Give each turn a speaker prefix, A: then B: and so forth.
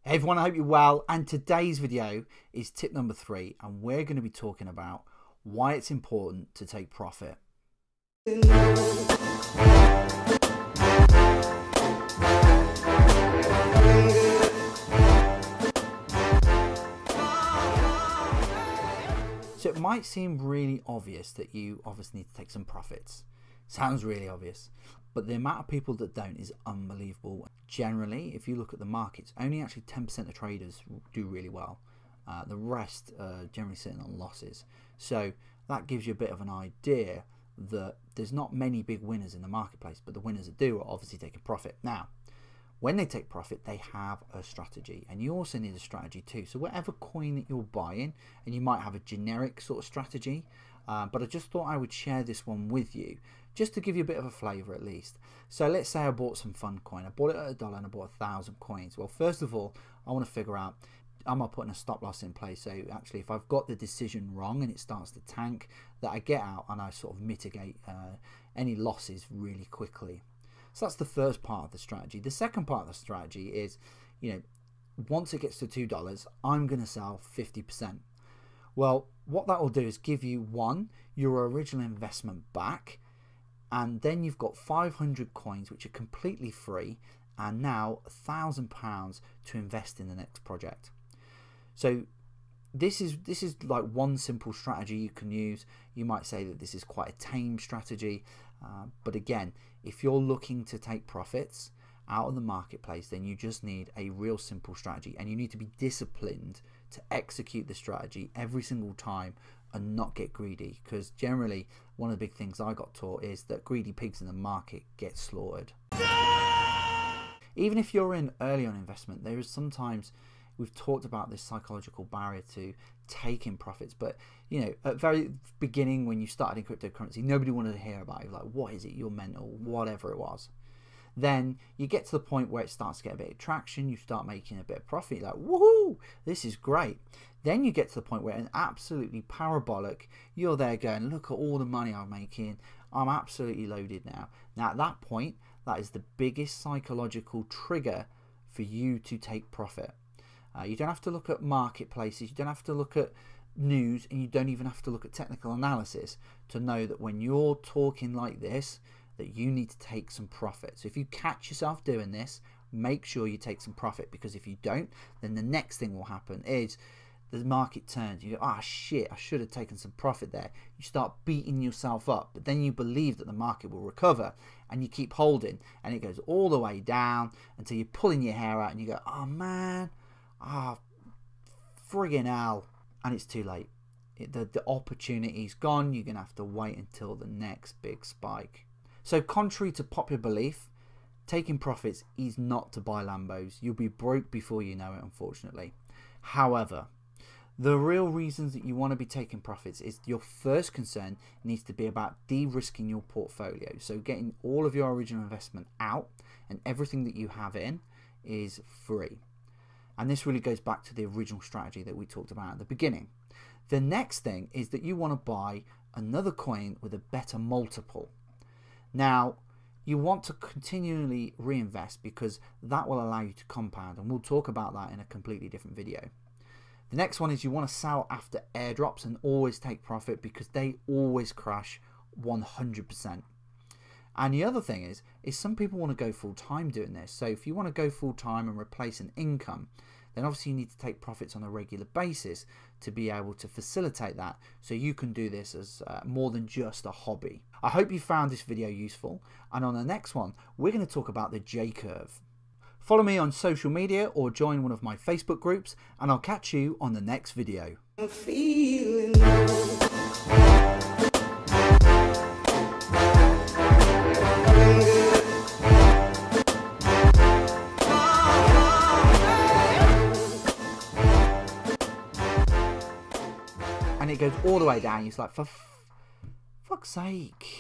A: Hey everyone, I hope you're well, and today's video is tip number 3, and we're going to be talking about why it's important to take profit. So it might seem really obvious that you obviously need to take some profits. Sounds really obvious, but the amount of people that don't is unbelievable. Generally, if you look at the markets, only actually 10% of traders do really well. The rest are generally sitting on losses. So that gives you a bit of an idea that there's not many big winners in the marketplace, but the winners that do are obviously taking profit. Now, when they take profit, they have a strategy, and you also need a strategy too. So whatever coin that you're buying, and you might have a generic sort of strategy, but I just thought I would share this one with you just to give you a bit of a flavor at least. So let's say I bought some fun coin. I bought it at $1 and I bought 1,000 coins. Well, first of all, I want to figure out, am I putting a stop loss in place? So actually, if I've got the decision wrong and it starts to tank, that I get out and I sort of mitigate any losses really quickly. So that's the first part of the strategy. The second part of the strategy is, once it gets to $2, I'm going to sell 50%. Well, what that will do is give you, one, your original investment back, and then you've got 500 coins which are completely free, and now £1,000 to invest in the next project. So this is like one simple strategy you can use. You might say that this is quite a tame strategy, but again, if you're looking to take profits out of the marketplace, then you just need a real simple strategy, and you need to be disciplined to execute the strategy every single time and not get greedy, because generally one of the big things I got taught is that greedy pigs in the market get slaughtered. Even if you're in early on investment, there is sometimes, we've talked about this psychological barrier to taking profits, but at very beginning when you started in cryptocurrency, nobody wanted to hear about it. Like, what is it, you're mental, whatever it was. Then you get to the point where it starts to get a bit of traction, you start making a bit of profit, you're like, woohoo, this is great. Then you get to the point where it's absolutely parabolic, you're there going, look at all the money I'm making, I'm absolutely loaded now. Now at that point, that is the biggest psychological trigger for you to take profit. You don't have to look at marketplaces, you don't have to look at news, and you don't even have to look at technical analysis to know that when you're talking like this, that you need to take some profit. So if you catch yourself doing this, make sure you take some profit, because if you don't, then the next thing will happen is the market turns. You go, ah, shit, I should have taken some profit there. You start beating yourself up, but then you believe that the market will recover, and you keep holding, and it goes all the way down until you're pulling your hair out and you go, oh man, friggin' hell, and it's too late. The opportunity's gone. You're gonna have to wait until the next big spike. So contrary to popular belief, taking profits is not to buy Lambos. You'll be broke before you know it, unfortunately. However, the real reasons that you want to be taking profits is your first concern needs to be about de-risking your portfolio. So getting all of your original investment out, and everything that you have in is free. And this really goes back to the original strategy that we talked about at the beginning. The next thing is that you want to buy another coin with a better multiple. Now, you want to continually reinvest, because that will allow you to compound, and we'll talk about that in a completely different video. The next one is you want to sell after airdrops and always take profit, because they always crash 100%. And the other thing is some people want to go full time doing this. So if you want to go full time and replace an income, then obviously you need to take profits on a regular basis to be able to facilitate that, so you can do this as more than just a hobby. I hope you found this video useful, and on the next one we're going to talk about the J-curve. Follow me on social media or join one of my Facebook groups, and I'll catch you on the next video. I'm feeling and it goes all the way down. It's like, for fuck's sake.